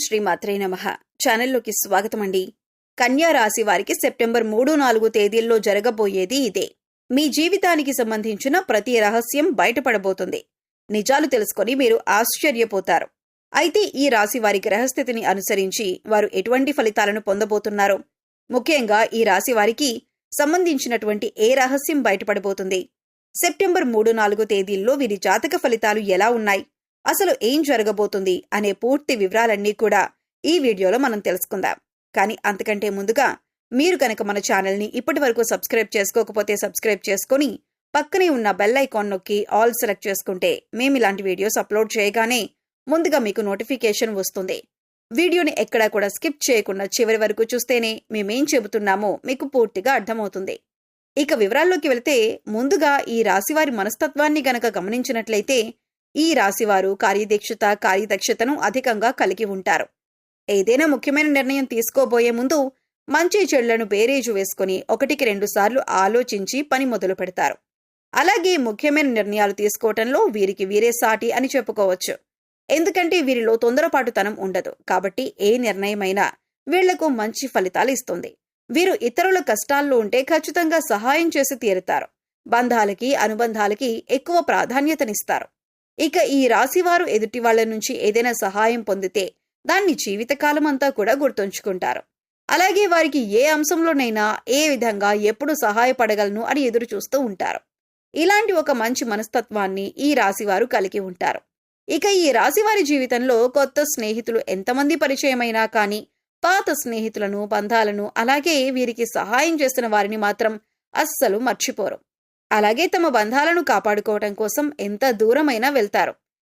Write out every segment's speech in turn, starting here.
శ్రీమాత్రే నమః. ఛానల్లోకి స్వాగతమండి. కన్యా రాశి వారికి సెప్టెంబర్ 3-4 తేదీల్లో జరగబోయేది ఇదే. మీ జీవితానికి సంబంధించిన ప్రతి రహస్యం బయటపడబోతుంది. నిజాలు తెలుసుకొని మీరు ఆశ్చర్యపోతారు. అయితే ఈ రాశి వారి గ్రహస్థితిని అనుసరించి వారు ఎటువంటి ఫలితాలను పొందబోతున్నారు, ముఖ్యంగా ఈ రాశి వారికి సంబంధించినటువంటి ఏ రహస్యం బయటపడబోతుంది, సెప్టెంబర్ 3-4 తేదీల్లో వీరి జాతక ఫలితాలు ఎలా ఉన్నాయి, అసలు ఏం జరగబోతుంది అనే పూర్తి వివరాలన్నీ కూడా ఈ వీడియోలో మనం తెలుసుకుందాం. కానీ అంతకంటే ముందుగా మీరు కనుక మన ఛానల్ని ఇప్పటి వరకు సబ్స్క్రైబ్ చేసుకోకపోతే సబ్స్క్రైబ్ చేసుకుని పక్కనే ఉన్న బెల్ ఐకాన్ నొక్కి ఆల్ సెలెక్ట్ చేసుకుంటే మేము ఇలాంటి వీడియోస్ అప్లోడ్ చేయగానే ముందుగా మీకు నోటిఫికేషన్ వస్తుంది. వీడియోని ఎక్కడా కూడా స్కిప్ చేయకుండా చివరి వరకు చూస్తేనే మేమేం చెబుతున్నామో మీకు పూర్తిగా అర్థమవుతుంది. ఇక వివరాల్లోకి వెళితే ముందుగా ఈ రాశివారి మనస్తత్వాన్ని గనక గమనించినట్లయితే ఈ రాశివారు కార్యదీక్షత కార్యదక్షతను అధికంగా కలిగి ఉంటారు. ఏదైనా ముఖ్యమైన నిర్ణయం తీసుకోబోయే ముందు మంచి చెడులను బేరీజు వేసుకుని 1-2 సార్లు ఆలోచించి పని మొదలు పెడతారు. అలాగే ముఖ్యమైన నిర్ణయాలు తీసుకోవటంలో వీరికి వీరే సాటి అని చెప్పుకోవచ్చు. ఎందుకంటే వీరిలో తొందరపాటుతనం ఉండదు. కాబట్టి ఏ నిర్ణయమైనా వీళ్లకు మంచి ఫలితాలు ఇస్తుంది. వీరు ఇతరుల కష్టాల్లో ఉంటే ఖచ్చితంగా సహాయం చేసి తీరుతారు. బంధాలకి అనుబంధాలకి ఎక్కువ ప్రాధాన్యతనిస్తారు. ఇక ఈ రాశివారు ఎదుటి వాళ్ల నుంచి ఏదైనా సహాయం పొందితే దాన్ని జీవితకాలం అంతా కూడా గుర్తుంచుకుంటారు. అలాగే వారికి ఏ అంశంలోనైనా ఏ విధంగా ఎప్పుడు సహాయపడగలను అని ఎదురు చూస్తూ ఉంటారు. ఇలాంటి ఒక మంచి మనస్తత్వాన్ని ఈ రాశివారు కలిగి ఉంటారు. ఇక ఈ రాశివారి జీవితంలో కొత్త స్నేహితులు ఎంతమంది పరిచయమైనా కానీ పాత స్నేహితులను బంధాలను అలాగే వీరికి సహాయం చేసిన వారిని మాత్రం అస్సలు మర్చిపోరు. అలాగే తమ బంధాలను కాపాడుకోవటం కోసం ఎంత దూరమైనా వెళ్తారు.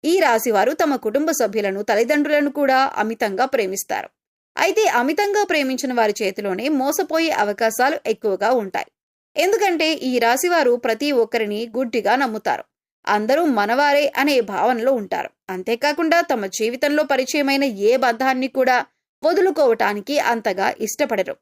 ఈ రాశివారు తమ కుటుంబ సభ్యులను తల్లిదండ్రులను కూడా అమితంగా ప్రేమిస్తారు. అయితే అమితంగా ప్రేమించిన వారి చేతిలోనే మోసపోయే అవకాశాలు ఎక్కువగా ఉంటాయి. ఎందుకంటే ఈ రాశివారు ప్రతి ఒక్కరిని గుడ్డిగా నమ్ముతారు. అందరూ మనవారే అనే భావనలో ఉంటారు. అంతేకాకుండా తమ జీవితంలో పరిచయమైన ఏ బంధాన్ని కూడా వదులుకోవటానికి అంతగా ఇష్టపడరు.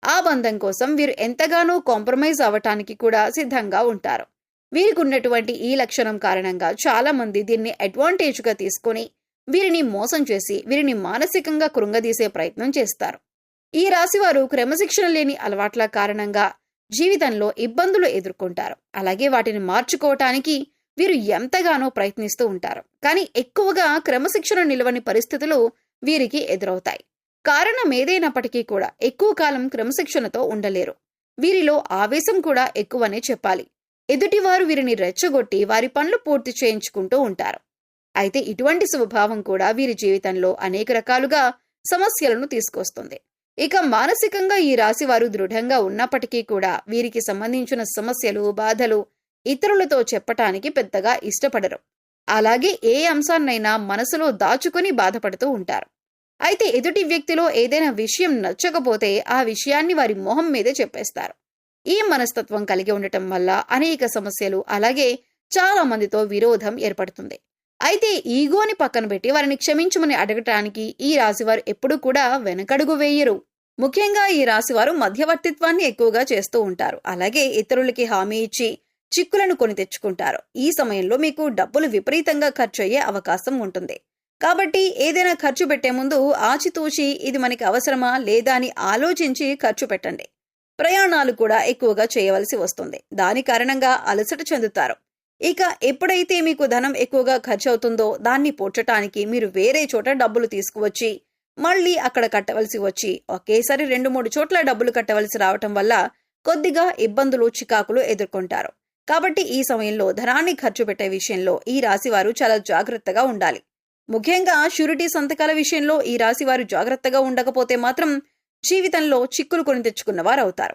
ఆ బంధం కోసం వీరు ఎంతగానో కాంప్రమైజ్ అవ్వటానికి కూడా సిద్ధంగా ఉంటారు. వీరికి ఉన్నటువంటి ఈ లక్షణం కారణంగా చాలా మంది దీన్ని అడ్వాంటేజ్గా తీసుకొని వీరిని మోసం చేసి వీరిని మానసికంగా కృంగదీసే ప్రయత్నం చేస్తారు. ఈ రాశివారు క్రమశిక్షణ లేని అలవాట్ల కారణంగా జీవితంలో ఇబ్బందులు ఎదుర్కొంటారు. అలాగే వాటిని మార్చుకోవటానికి వీరు ఎంతగానో ప్రయత్నిస్తూ ఉంటారు. కానీ ఎక్కువగా క్రమశిక్షణ నిలవని పరిస్థితులు వీరికి ఎదురవుతాయి. కారణం ఏదైనప్పటికీ కూడా ఎక్కువ కాలం క్రమశిక్షణతో ఉండలేరు. వీరిలో ఆవేశం కూడా ఎక్కువనే చెప్పాలి. ఎదుటివారు వీరిని రెచ్చగొట్టి వారి పనులు పూర్తి చేయించుకుంటూ ఉంటారు. అయితే ఇటువంటి స్వభావం కూడా వీరి జీవితంలో అనేక రకాలుగా సమస్యలను తీసుకొస్తుంది. ఇక మానసికంగా ఈ రాశివారు దృఢంగా ఉన్నప్పటికీ కూడా వీరికి సంబంధించిన సమస్యలు బాధలు ఇతరులతో చెప్పటానికి పెద్దగా ఇష్టపడరు. అలాగే ఏ అంశాన్నైనా మనసులో దాచుకొని బాధపడుతూ ఉంటారు. అయితే ఎదుటి వ్యక్తిలో ఏదైనా విషయం నచ్చకపోతే ఆ విషయాన్ని వారి మొహం మీదే చెప్పేస్తారు. ఈ మనస్తత్వం కలిగి ఉండటం వల్ల అనేక సమస్యలు అలాగే చాలా మందితో విరోధం ఏర్పడుతుంది. అయితే ఈగోని పక్కన పెట్టి వారిని క్షమించమని అడగటానికి ఈ రాశివారు ఎప్పుడూ కూడా వెనకడుగు వేయరు. ముఖ్యంగా ఈ రాశివారు మధ్యవర్తిత్వాన్ని ఎక్కువగా చేస్తూ ఉంటారు. అలాగే ఇతరులకి హామీ ఇచ్చి చిక్కులను కొని తెచ్చుకుంటారు. ఈ సమయంలో మీకు డబ్బులు విపరీతంగా ఖర్చు అయ్యే అవకాశం ఉంటుంది. కాబట్టి ఏదైనా ఖర్చు పెట్టే ముందు ఆచితూచి ఇది మనకి అవసరమా లేదా అని ఆలోచించి ఖర్చు పెట్టండి. ప్రయాణాలు కూడా ఎక్కువగా చేయవలసి వస్తుంది. దాని కారణంగా అలసట చెందుతారు. ఇక ఎప్పుడైతే మీకు ధనం ఎక్కువగా ఖర్చు అవుతుందో దాన్ని పూడ్చటానికి మీరు వేరే చోట డబ్బులు తీసుకువచ్చి మళ్ళీ అక్కడ కట్టవలసి వచ్చి ఒకేసారి 2-3 చోట్ల డబ్బులు కట్టవలసి రావటం వల్ల కొద్దిగా ఇబ్బందులు చికాకులు ఎదుర్కొంటారు. కాబట్టి ఈ సమయంలో ధనాన్ని ఖర్చు పెట్టే విషయంలో ఈ రాశివారు చాలా జాగ్రత్తగా ఉండాలి. ముఖ్యంగా షూరిటీ సంతకాల విషయంలో ఈ రాశివారు జాగ్రత్తగా ఉండకపోతే మాత్రం జీవితంలో చిక్కులు కొని తెచ్చుకున్నవారు అవుతారు.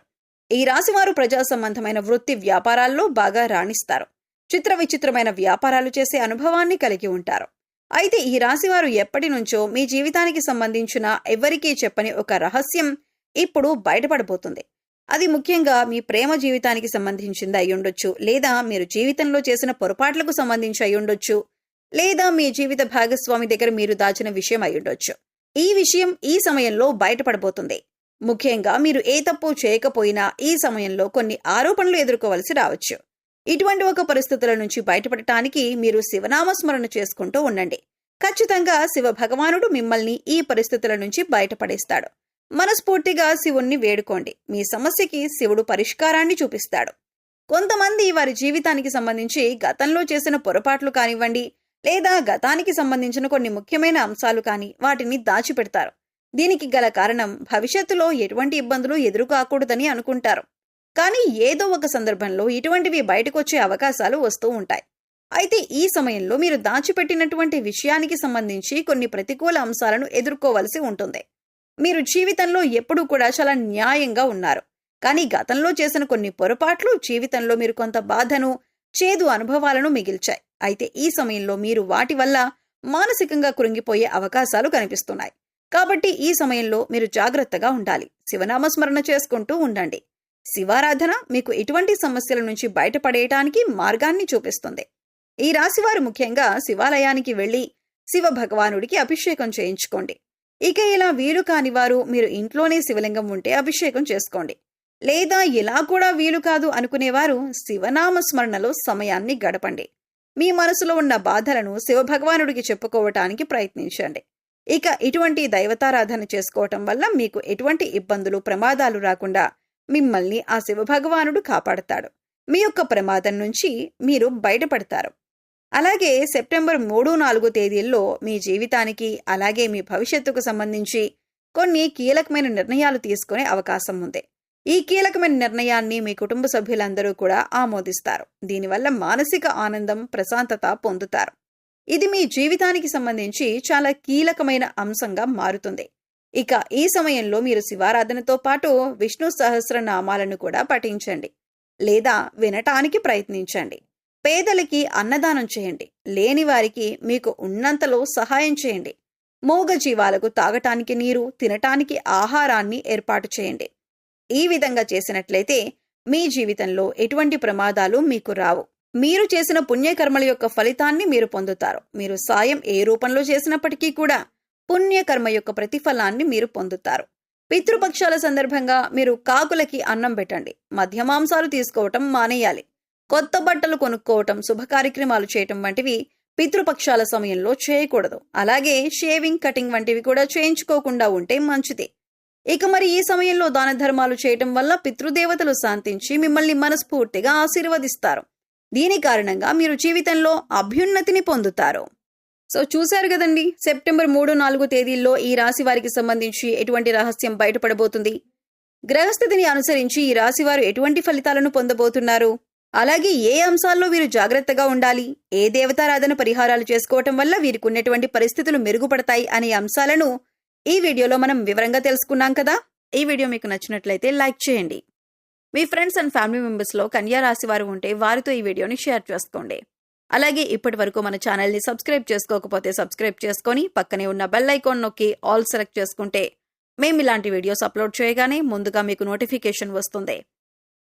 ఈ రాశివారు ప్రజా సంబంధమైన వృత్తి వ్యాపారాల్లో బాగా రాణిస్తారు. చిత్ర విచిత్రమైన వ్యాపారాలు చేసే అనుభవాన్ని కలిగి ఉంటారు. అయితే ఈ రాశివారు ఎప్పటి నుంచో మీ జీవితానికి సంబంధించిన ఎవరికీ చెప్పని ఒక రహస్యం ఇప్పుడు బయటపడబోతుంది. అది ముఖ్యంగా మీ ప్రేమ జీవితానికి సంబంధించింది అయ్యుండొచ్చు, లేదా మీరు జీవితంలో చేసిన పొరపాట్లకు సంబంధించి అయ్యుండొచ్చు, లేదా మీ జీవిత భాగస్వామి దగ్గర మీరు దాచిన విషయం అయ్యుండొచ్చు. ఈ విషయం ఈ సమయంలో బయటపడబోతుంది. ముఖ్యంగా మీరు ఏ తప్పు చేయకపోయినా ఈ సమయంలో కొన్ని ఆరోపణలు ఎదుర్కోవలసి రావచ్చు. ఇటువంటి ఒక పరిస్థితుల నుంచి బయటపడటానికి మీరు శివనామస్మరణ చేసుకుంటూ ఉండండి. ఖచ్చితంగా శివ భగవానుడు మిమ్మల్ని ఈ పరిస్థితుల నుంచి బయటపడేస్తాడు. మనస్ఫూర్తిగా శివుణ్ణి వేడుకోండి. మీ సమస్యకి శివుడు పరిష్కారాన్ని చూపిస్తాడు. కొంతమంది వారి జీవితానికి సంబంధించి గతంలో చేసిన పొరపాట్లు కానివ్వండి, లేదా గతానికి సంబంధించిన కొన్ని ముఖ్యమైన అంశాలు కానీ వాటిని దాచిపెడతారు. దీనికి గల కారణం భవిష్యత్తులో ఎటువంటి ఇబ్బందులు ఎదురుకాకూడదని అనుకుంటారు. కానీ ఏదో ఒక సందర్భంలో ఇటువంటివి బయటకొచ్చే అవకాశాలు వస్తూ ఉంటాయి. అయితే ఈ సమయంలో మీరు దాచిపెట్టినటువంటి విషయానికి సంబంధించి కొన్ని ప్రతికూల అంశాలను ఎదుర్కోవలసి ఉంటుంది. మీరు జీవితంలో ఎప్పుడూ కూడా చాలా న్యాయంగా ఉన్నారు. కానీ గతంలో చేసిన కొన్ని పొరపాట్లు జీవితంలో మీరు కొంత బాధను, చేదు అనుభవాలను మిగిల్చాయి. అయితే ఈ సమయంలో మీరు వాటి వల్ల మానసికంగా కృంగిపోయే అవకాశాలు కనిపిస్తున్నాయి. కాబట్టి ఈ సమయంలో మీరు జాగ్రత్తగా ఉండాలి. శివనామస్మరణ చేసుకుంటూ ఉండండి. శివారాధన మీకు ఇటువంటి సమస్యల నుంచి బయటపడేయటానికి మార్గాన్ని చూపిస్తుంది. ఈ రాశివారు ముఖ్యంగా శివాలయానికి వెళ్లి శివ భగవానుడికి అభిషేకం చేయించుకోండి. ఇక ఇలా వీలు కాని వారు మీరు ఇంట్లోనే శివలింగం ఉంటే అభిషేకం చేసుకోండి. లేదా ఇలా కూడా వీలు కాదు అనుకునేవారు శివనామస్మరణలో సమయాన్ని గడపండి. మీ మనసులో ఉన్న బాధలను శివభగవానుడికి చెప్పుకోవటానికి ప్రయత్నించండి. ఇక ఇటువంటి దైవతారాధన చేసుకోవటం వల్ల మీకు ఎటువంటి ఇబ్బందులు, ప్రమాదాలు రాకుండా మిమ్మల్ని ఆ శివభగవానుడు కాపాడతాడు. మీ యొక్క ప్రమాదం నుంచి మీరు బయటపడతారు. అలాగే సెప్టెంబర్ 3-4 తేదీల్లో మీ జీవితానికి అలాగే మీ భవిష్యత్తుకు సంబంధించి కొన్ని కీలకమైన నిర్ణయాలు తీసుకునే అవకాశం ఉంది. ఈ కీలకమైన నిర్ణయాన్ని మీ కుటుంబ సభ్యులందరూ కూడా ఆమోదిస్తారు. దీనివల్ల మానసిక ఆనందం, ప్రశాంతత పొందుతారు. ఇది మీ జీవితానికి సంబంధించి చాలా కీలకమైన అంశంగా మారుతుంది. ఇక ఈ సమయంలో మీరు శివారాధనతో పాటు విష్ణు సహస్రనామాలను కూడా పఠించండి లేదా వినటానికి ప్రయత్నించండి. పేదలకి అన్నదానం చేయండి. లేని వారికి మీకు ఉన్నంతలో సహాయం చేయండి. మూగ జీవాలకు తాగటానికి నీరు, తినటానికి ఆహారాన్ని ఏర్పాటు చేయండి. ఈ విధంగా చేసినట్లయితే మీ జీవితంలో ఎటువంటి ప్రమాదాలు మీకు రావు. మీరు చేసిన పుణ్యకర్మల యొక్క ఫలితాన్ని మీరు పొందుతారు. మీరు సాయం ఏ రూపంలో చేసినప్పటికీ కూడా పుణ్యకర్మ యొక్క ప్రతిఫలాన్ని మీరు పొందుతారు. పితృపక్షాల సందర్భంగా మీరు కాకులకి అన్నం పెట్టండి. మద్యమాంసాలు తీసుకోవటం మానేయాలి. కొత్త బట్టలు కొనుక్కోవటం, శుభ కార్యక్రమాలు చేయటం వంటివి పితృపక్షాల సమయంలో చేయకూడదు. అలాగే షేవింగ్, కటింగ్ వంటివి కూడా చేయించుకోకుండా ఉంటే మంచిది. ఇక మరి ఈ సమయంలో దాన ధర్మాలు చేయటం వల్ల పితృదేవతలు శాంతించి మిమ్మల్ని మనస్ఫూర్తిగా ఆశీర్వదిస్తారు. దీని కారణంగా మీరు జీవితంలో అభ్యున్నతిని పొందుతారు. సో చూశారు కదండి, సెప్టెంబర్ 3-4 తేదీల్లో ఈ రాశి వారికి సంబంధించి ఎటువంటి రహస్యం బయటపడబోతుంది, గ్రహస్థితిని అనుసరించి ఈ రాశివారు ఎటువంటి ఫలితాలను పొందబోతున్నారు, అలాగే ఏ అంశాల్లో వీరు జాగ్రత్తగా ఉండాలి, ఏ దేవతారాధన పరిహారాలు చేసుకోవటం వల్ల వీరికి ఉన్నటువంటి పరిస్థితులు మెరుగుపడతాయి అనే అంశాలను ఈ వీడియోలో మనం వివరంగా తెలుసుకున్నాం కదా. ఈ వీడియో మీకు నచ్చినట్లయితే లైక్ చేయండి. మీ ఫ్రెండ్స్ అండ్ ఫ్యామిలీ మెంబర్స్లో కన్యా రాశి వారు ఉంటే వారితో ఈ వీడియోని షేర్ చేసుకోండి. అలాగే ఇప్పటి వరకు మన ఛానల్ని సబ్స్క్రైబ్ చేసుకోకపోతే సబ్స్క్రైబ్ చేసుకొని పక్కనే ఉన్న బెల్ ఐకాన్ నొక్కి ఆల్ సెలెక్ట్ చేసుకుంటే మేము ఇలాంటి వీడియోస్ అప్లోడ్ చేయగానే ముందుగా మీకు నోటిఫికేషన్ వస్తుంది.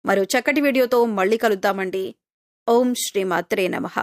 మరో చక్కటి వీడియోతో మళ్ళీ కలుద్దామండి. ఓం శ్రీమాత్రే నమః.